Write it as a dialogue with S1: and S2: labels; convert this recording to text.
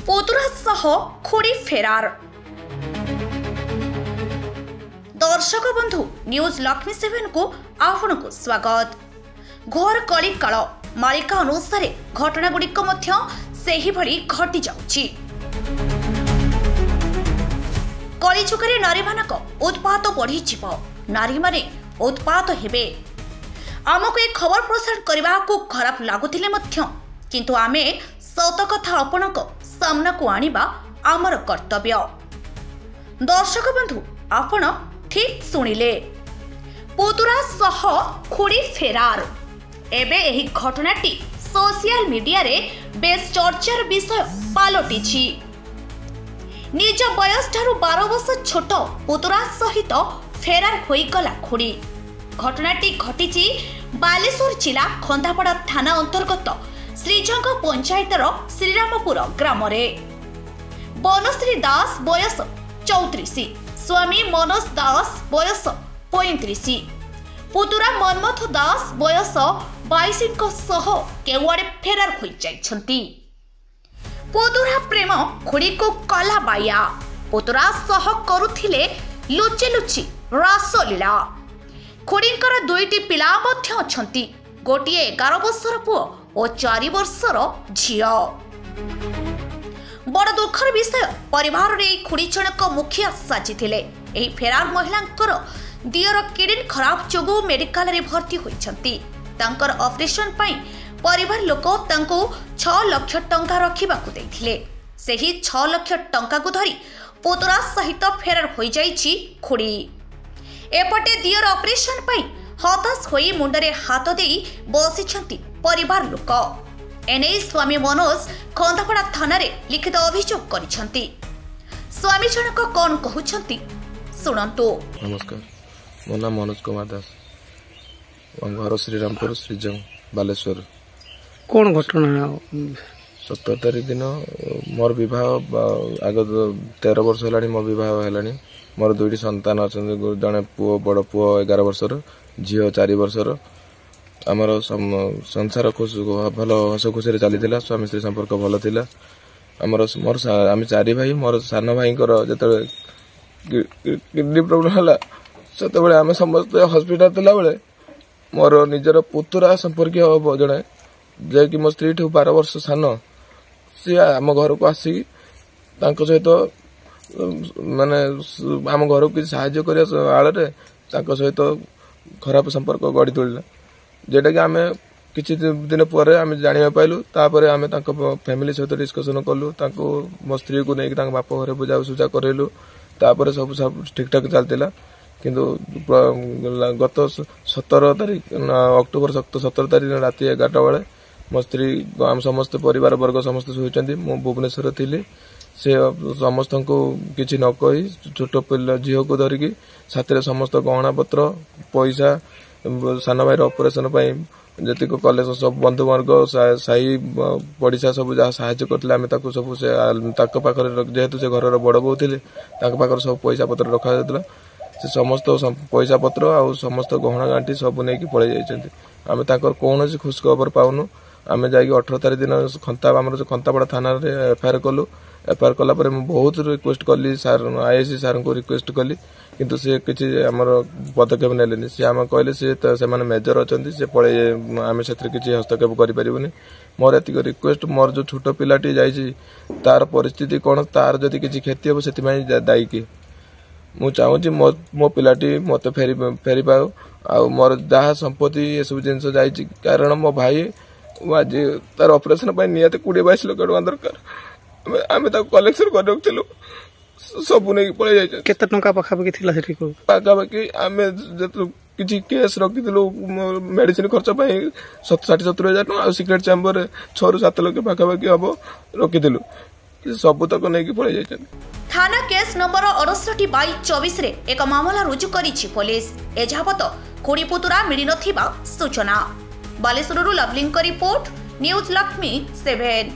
S1: पुतुरा सह खुड़ी फेरार। दर्शक बंधु न्यूज लक्ष्मी 7 को आपण को स्वागत। घोर कली काल मालिका अनुसार घटना गुड़िक सेही भली घटी जाउछि। कलिजुगरे नारी मानक उत्पात बढ़ी जीव, नारी माने उत्पात हेबे। आमको एक खबर प्रसारण करने को खराब लगुले किंतु आमे सत कथा आपणक सामना को आनिबा आमर कर्तव्य। दर्शक बंधु आपण ठीक सुनिले, पुतुरा सह खुड़ी फेरार। एबे एही घटनाटी सोशल मीडिया रे बेस चर्चार विषय पालटिछि। निज बयस ठारू 12 वर्ष छोट पुतुरा सहित फेरार होईगला खुड़ी। घटनाटी घटिछि बालेश्वर जिला खंदापड़ा थाना अंतर्गत श्रीजंग पंचायतर श्रीरामपुर ग्राम रे। बनश्री दास बयस 34, स्वामी मनोज दास बयस 35, पुतुरा मनमथ दास बयस 22 सह केवाड़े फेरार हो जाइछंती। पुतुरा प्रेम खुड़ी को कला बाया। पुतुरा सह करुथिले लुचि लुचि रासलीला। खुड़ींकर 2टी पिला मध्य अछंती, गोटिए 11 वर्षर पुओ और 4 वर्षर झियो। बड़ दुखर विषय, परिवार रे खुड़ी जनक मुखिया साजिथिले। एही फेरार महिलांकर दियर किडनी खराब जोगु मेडिकल रे भर्ती होइछंती। तांकर ऑपरेशन पई परिवार लोक तांको 6 लाख टंका रखिबाकू दैथिले। सेही 6 लाख टंका को धरी पुतुरा सहित फेरार होई जाईछि खुड़ी। एपटे दियर ऑपरेशन पई हताश होई मुंडरे हाथ देई बसिछंती परिवार लोक। एने स्वामी मनोज खंदापड़ा थाना रे लिखित अभियोग करिछंती। स्वामी जनक कोन कहउछंती सुनंतु।
S2: नमस्कार, मो नाम मनोज कुमार दास, घर श्रीरामपुर श्रीजंग बालेश्वर।
S3: कौन घटना?
S2: 17 तारीख दिन मोर विवाह आग 13 वर्ष है मो विवाह है। मोर 2टी संतान अच्छा, जड़े पुओ बड़ पुओ 11 वर्षर, झील 4 वर्षर। आमर संसार भल हस खुशी चली, स्वामी स्त्री संपर्क भल थिला। आमर मोर आम 4 भाई। मोर सान भाई जो किडनी प्रोब्लेम है से आम समस्त हस्पिटाल थिला बेले मोर निजर पुतुरा संपर्क हम जड़े जे कि मो स्त्री 12 वर्ष सान, सी आम घर को आसिक सहित माने आम घर को साहाय्य करने आड़े सहित खराब संपर्क गढ़ी तोड़ा, जेटा कि आम किसी दिन पर आम जाना पाइलु। तापर आम फैमिली सहित डिस्कसन कलु, मो स्त्री को लेकिन बाप घर बुझा सुझा करलु। तापर सब ठीक ठाक चलता, किंतु गत 17 तारीख अक्टोबर 17 तारीख रात 11टा बेले मो स्त्री आम समस्त परिवार वर्ग समस्त शोचती। मु भुवनेश्वर थी, से समस्त को किसी न कही छोट पिला झील को धरिकी साथ समस्त गहना पत्र पैसा सान भाई ऑपरेशन जी कॉलेज सब बंधुवर्ग साई पड़िशा सब जहाँ साहाय्य करते सब पाखे, जेहेतु से घर बड़ बो थे पाखे सब पैसा पत्र रखा जाता। से समस्त पैसा पत्र आ समस्त गहना गांठी सब नहीं पड़े जाइए। आम कौन खुश खबर पाऊनु। आम जा 18 तारीख दिन खंतापड़ा थाना एफआईआर कलु। एफआईआर कलापर बहुत रिक्वेस्ट कली सार आईएससी सार को रिक्वेस्ट कली, किंतु से किसी आमर पदक्षेप नेलेनी। सी आम कहले से मेजर अच्छा से पड़े, आम से किसी हस्तक्षेप करें। मोर एतिक रिक्वेस्ट, मोर जो छोट पिलाटी जाइए तार परिस्थिति कौन, तार जदि किसी क्षति हम से दायी किए। मु चाहूँगी मो पिलाटी मत फेरी पाओ, आ मोर जहाँ संपत्ति ये सब जिन जा, कारण मो भाई आज तार ऑपरेशन निहत 20-22 लाख टका दरकार। आम कलेक्शन कर रखिलु, सब नहीं पड़े जाइए।
S3: केते टंका पाखापाखि थिला सेठी को?
S2: पाखापाखि आम किसी केस रखिलु मेडिसिन खर्च 60-70 हजार टका, सिक्रेट चैम्बर 6-7 लाख पाखापाखि हम रखिलु, सब तक नहीं पड़े जाइए।
S1: थाना केस नंबर 68/24 रे एक मामला रुजु करिछि पुलिस। एजावत खुड़ी पुतुरा मिली नथिबा सूचना। बालेश्वरରୁ लवलिंग रिपोर्ट, न्यूज लक्ष्मी 7।